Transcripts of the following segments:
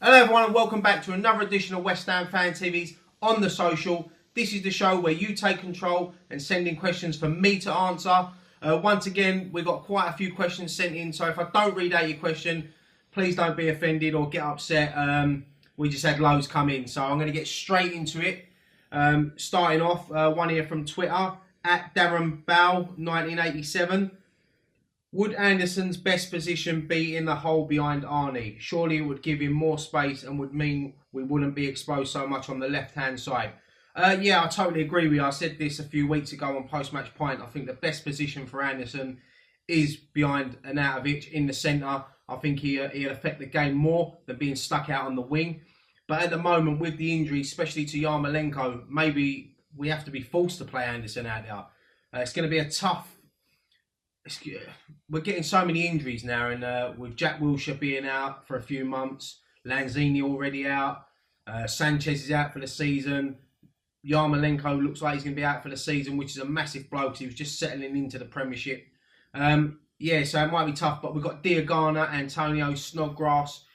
Hello everyone and welcome back to another edition of West Ham Fan TV's On The Social. This is the show where you take control and send in questions for me to answer. Once again, we've got quite a few questions sent in, so if I don't read out your question, please don't be offended or get upset. We just had loads come in, so I'm going to get straight into it. Starting off, one here from Twitter, at Darren Bow 1987. Would Anderson's best position be in the hole behind Arnie? Surely it would give him more space and would mean we wouldn't be exposed so much on the left-hand side. Yeah, I totally agree with you. I said this a few weeks ago on Post-Match Pint. I think the best position for Anderson is behind Arnautovic in the centre. I think he'll affect the game more than being stuck out on the wing. But at the moment, with the injury, especially to Yarmolenko, maybe we have to be forced to play Anderson out there. It's going to be a tough... We're getting so many injuries now, and with Jack Wilshere being out for a few months, Lanzini already out, Sanchez is out for the season, Yarmolenko looks like he's going to be out for the season, which is a massive blow because he was just settling into the Premiership. Yeah, so it might be tough, but we've got Diagana, Antonio, Snodgrass,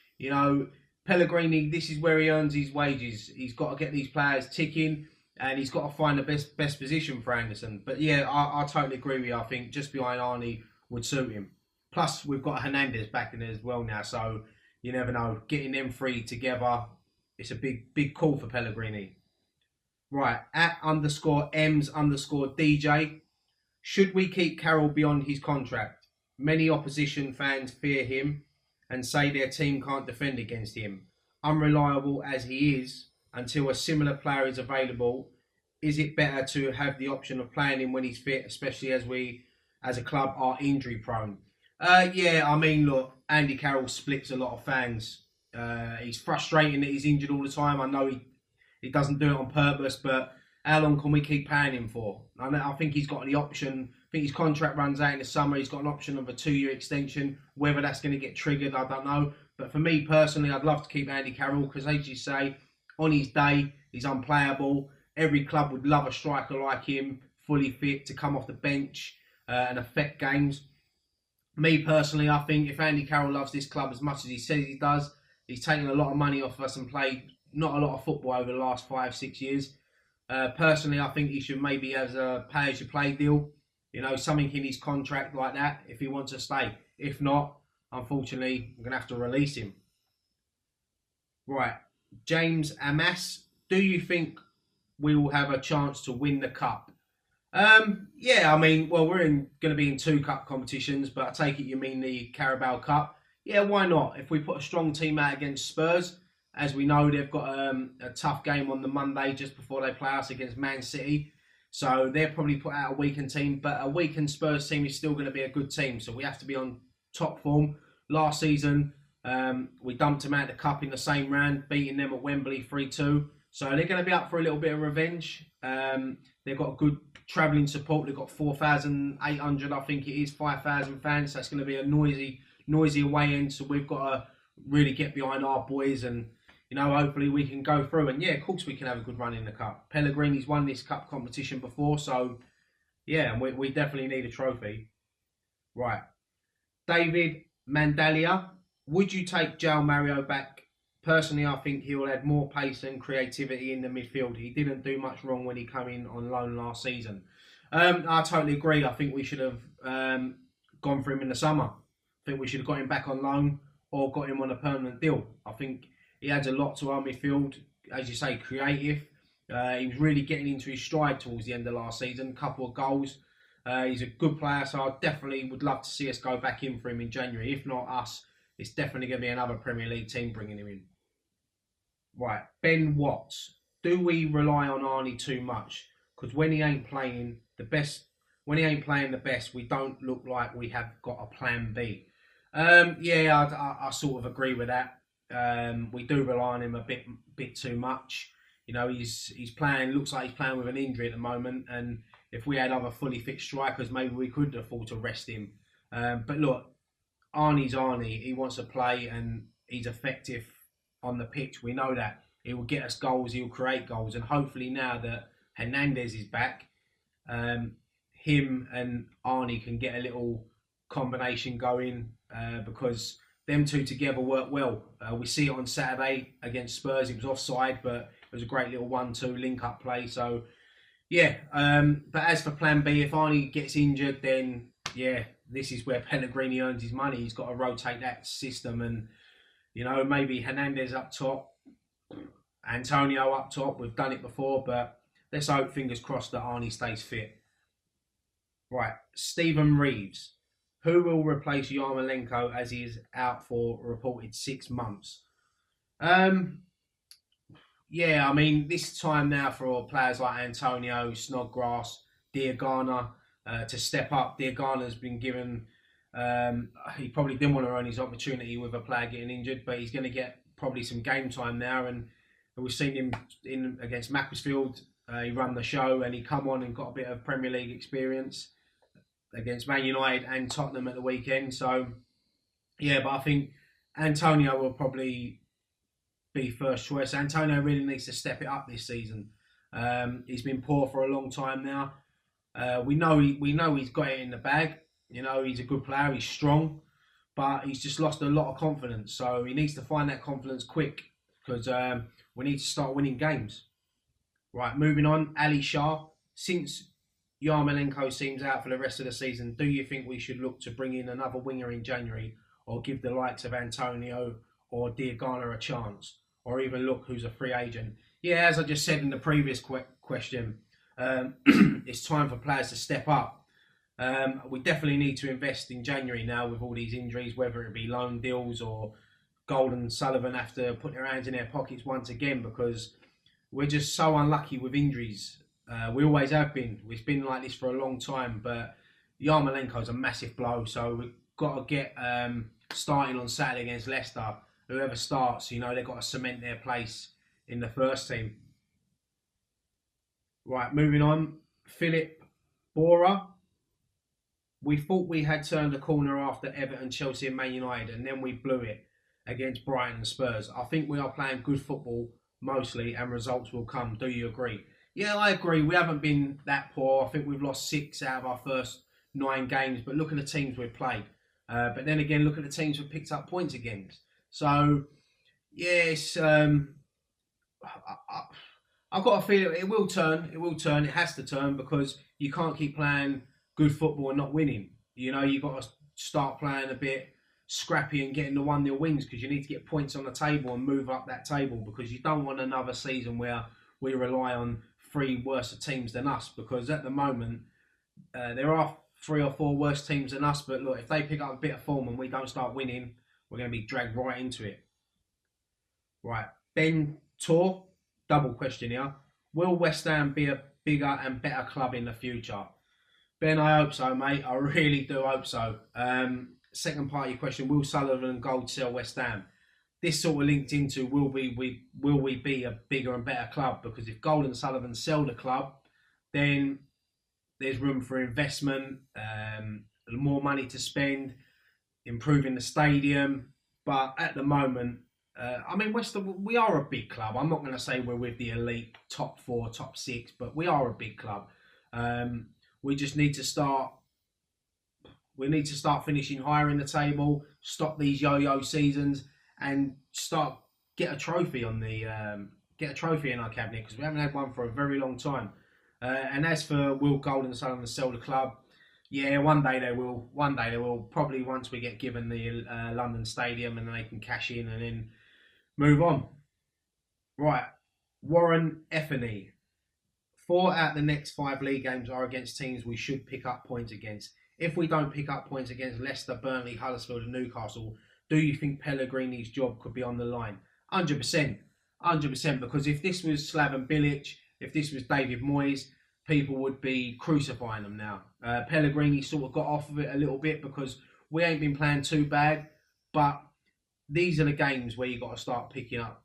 Pellegrini. This is where he earns his wages. He's got to get these players ticking. And he's got to find the best position for Anderson. But yeah, I totally agree with you. I think just behind Arnie would suit him. Plus, we've got Hernandez back in there as well now. So you never know. Getting them three together, it's a big call for Pellegrini. Right, at _Ems_DJ. Should we keep Carroll beyond his contract? Many opposition fans fear him and say their team can't defend against him. Unreliable as he is, until a similar player is available, is it better to have the option of playing him when he's fit, especially as we, as a club, are injury prone? Yeah, I mean, look, Andy Carroll splits a lot of fans. He's frustrating that he's injured all the time. I know he doesn't do it on purpose, but how long can we keep paying him for? I think he's got the option. I think his contract runs out in the summer. He's got an option of a 2-year extension. Whether that's going to get triggered, I don't know. But for me personally, I'd love to keep Andy Carroll because, as you say, on his day, he's unplayable. Every club would love a striker like him, fully fit, to come off the bench and affect games. Me personally, I think if Andy Carroll loves this club as much as he says he does, he's taken a lot of money off us and played not a lot of football over the last 5-6 years. Personally, I think he should maybe have a pay-as-you-play deal. Something in his contract like that if he wants to stay. If not, unfortunately, I'm going to have to release him. Right. James Amas, do you think we will have a chance to win the cup? Yeah, I mean, well, we're going to be in 2 cup competitions, but I take it you mean the Carabao Cup. Yeah, why not? If we put a strong team out against Spurs, as we know, they've got a tough game on the Monday just before they play us against Man City. So they'll probably put out a weakened team, but a weakened Spurs team is still going to be a good team. So we have to be on top form. Last season, we dumped them out of the cup in the same round, beating them at Wembley 3-2. So they're going to be up for a little bit of revenge. They've got a good travelling support. They've got 4,800, I think it is, 5,000 fans. So it's going to be a noisy away end. So we've got to really get behind our boys and, hopefully we can go through. And yeah, of course we can have a good run in the cup. Pellegrini's won this cup competition before. So yeah, we definitely need a trophy. Right. David Mandalia. Would you take João Mario back? Personally, I think he will add more pace and creativity in the midfield. He didn't do much wrong when he came in on loan last season. I totally agree. I think we should have gone for him in the summer. I think we should have got him back on loan or got him on a permanent deal. I think he adds a lot to our midfield. As you say, creative. He was really getting into his stride towards the end of last season. A couple of goals. He's a good player, so I definitely would love to see us go back in for him in January. If not us, it's definitely going to be another Premier League team bringing him in. Right, Ben Watts. Do we rely on Arnie too much? Because when he ain't playing the best, we don't look like we have got a plan B. Yeah, I sort of agree with that. We do rely on him a bit too much. He's playing. Looks like he's playing with an injury at the moment, and if we had other fully fit strikers, maybe we could afford to rest him. But look, Arnie's Arnie. He wants to play and he's effective on the pitch. We know that. He will get us goals. He'll create goals. And hopefully now that Hernandez is back, him and Arnie can get a little combination going because them two together work well. We see it on Saturday against Spurs. It was offside, but it was a great little 1-2 link-up play. So, yeah. But as for Plan B, if Arnie gets injured, then, yeah, this is where Pellegrini earns his money. He's got to rotate that system and, maybe Hernandez up top, Antonio up top. We've done it before, but let's hope, fingers crossed, that Arnie stays fit. Right, Stephen Reeves. Who will replace Yarmolenko as he is out for a reported 6 months? Yeah, I mean, this time now for players like Antonio, Snodgrass, Diagana to step up. Diagana's been given, he probably didn't want to earn his opportunity with a player getting injured, but he's going to get probably some game time now. And we've seen him in against Macclesfield. He ran the show and he come on and got a bit of Premier League experience against Man United and Tottenham at the weekend. So, yeah, but I think Antonio will probably be first choice. Antonio really needs to step it up this season. He's been poor for a long time now. We know he's got it in the bag. He's a good player. He's strong, but he's just lost a lot of confidence. So he needs to find that confidence quick because we need to start winning games. Right, moving on. Ali Shah. Since Yarmolenko seems out for the rest of the season, do you think we should look to bring in another winger in January or give the likes of Antonio or Diagana a chance? Or even look who's a free agent? Yeah, as I just said in the previous question, it's time for players to step up. We definitely need to invest in January now with all these injuries, whether it be loan deals or Gold and Sullivan have to put their hands in their pockets once again because we're just so unlucky with injuries. We always have been. It's been like this for a long time, but Yarmolenko's a massive blow, so we've got to get starting on Saturday against Leicester. Whoever starts, they've got to cement their place in the first team. Right, moving on. Philip Bora. We thought we had turned a corner after Everton, Chelsea and Man United, and then we blew it against Brighton and Spurs. I think we are playing good football mostly, and results will come. Do you agree? Yeah, I agree. We haven't been that poor. I think we've lost 6 out of our first 9 games, but look at the teams we've played. But then again, look at the teams we've picked up points against. So, yes, I've got a feeling it will turn. It will turn. It has to turn because you can't keep playing good football and not winning. You've got to start playing a bit scrappy and getting the 1-0 wins because you need to get points on the table and move up that table because you don't want another season where we rely on 3 worse teams than us because at the moment there are 3 or 4 worse teams than us. But look, if they pick up a bit of form and we don't start winning, we're going to be dragged right into it. Right, Ben Tor, double question here. Will West Ham be a bigger and better club in the future? Ben, I hope so, mate. I really do hope so. Second part of your question, will Sullivan and Gold sell West Ham? This sort of linked into will we be a bigger and better club? Because if Gold and Sullivan sell the club, then there's room for investment, more money to spend, improving the stadium. But at the moment, West Ham, we are a big club. I'm not going to say we're with the elite top 4, top 6, but we are a big club. We just need to start. We need to start finishing higher in the table, stop these yo-yo seasons, and get a trophy on the get a trophy in our cabinet because we haven't had one for a very long time. And as for will Gold and Sullivan sell the club, yeah, one day they will. One day they will. Probably once we get given the London Stadium and they can cash in and then move on. Right, Warren Effany. 4 out of the next 5 league games are against teams we should pick up points against. If we don't pick up points against Leicester, Burnley, Huddersfield and Newcastle, do you think Pellegrini's job could be on the line? 100%. 100%, because if this was Slaven Bilic, if this was David Moyes, people would be crucifying them now. Pellegrini sort of got off of it a little bit because we ain't been playing too bad, but these are the games where you've got to start picking up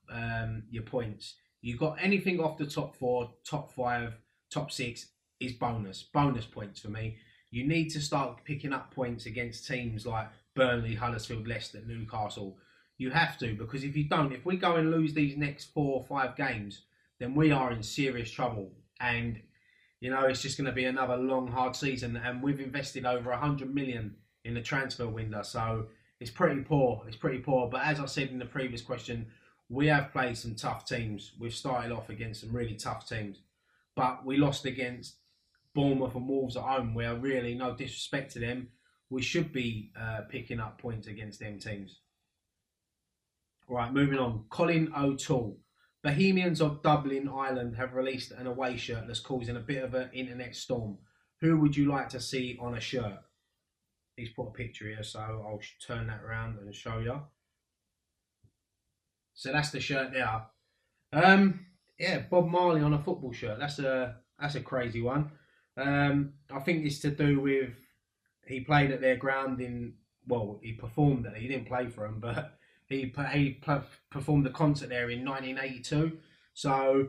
your points. You've got anything off the top 4, top 5, top 6 is bonus points for me. You need to start picking up points against teams like Burnley, Huddersfield, Leicester, Newcastle. You have to, because if you don't, if we go and lose these next 4 or 5 games, then we are in serious trouble. And, it's just going to be another long, hard season. And we've invested over 100 million in the transfer window. So it's pretty poor. It's pretty poor. But as I said in the previous question, we have played some tough teams. We've started off against some really tough teams, but we lost against Bournemouth and Wolves at home, where really, no disrespect to them, we should be picking up points against them teams. Right, moving on. Colin O'Toole. Bohemians of Dublin, Ireland have released an away shirt that's causing a bit of an internet storm. Who would you like to see on a shirt? He's put a picture here, so I'll turn that around and show you. So that's the shirt there. Yeah, Bob Marley on a football shirt. That's a crazy one. I think it's to do with he played at their ground in. Well, he performed it. He didn't play for them, but he performed a concert there in 1982. So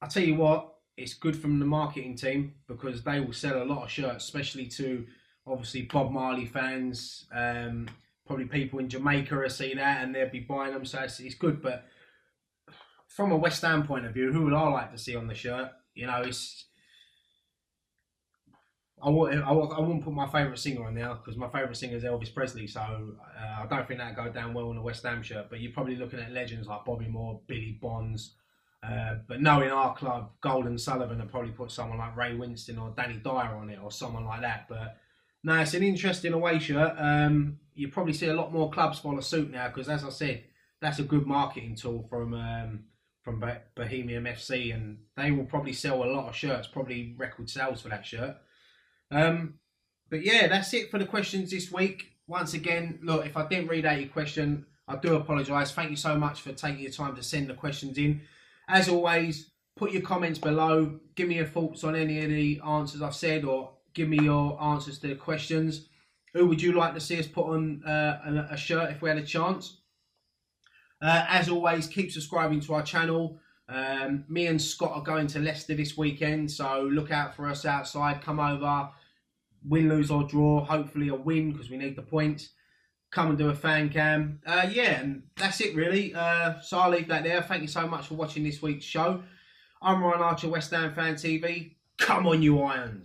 I tell you what, it's good from the marketing team because they will sell a lot of shirts, especially to obviously Bob Marley fans. Probably people in Jamaica will see that and they'll be buying them. So it's good. But from a West Ham point of view, who would I like to see on the shirt? You know, I wouldn't put my favourite singer on there because my favourite singer is Elvis Presley, so I don't think that'd go down well on a West Ham shirt. But you're probably looking at legends like Bobby Moore, Billy Bonds. But knowing our club, Golden Sullivan would probably put someone like Ray Winston or Danny Dyer on it or someone like that. But no, it's an interesting away shirt. You probably see a lot more clubs follow suit now because, as I said, that's a good marketing tool from Bohemian FC, and they will probably sell a lot of shirts, probably record sales for that shirt. But yeah, that's it for the questions this week. Once again, look, if I didn't read out your question, I do apologise. Thank you so much for taking your time to send the questions in. As always, put your comments below. Give me your thoughts on any of the answers I've said, or give me your answers to the questions. Who would you like to see us put on a shirt if we had a chance? As always, keep subscribing to our channel. Me and Scott are going to Leicester this weekend, so look out for us outside. Come over, win, lose or draw. Hopefully a win because we need the points. Come and do a fan cam. Yeah, and that's it really. So I'll leave that there. Thank you so much for watching this week's show. I'm Ryan Archer, West Ham Fan TV. Come on, you Irons.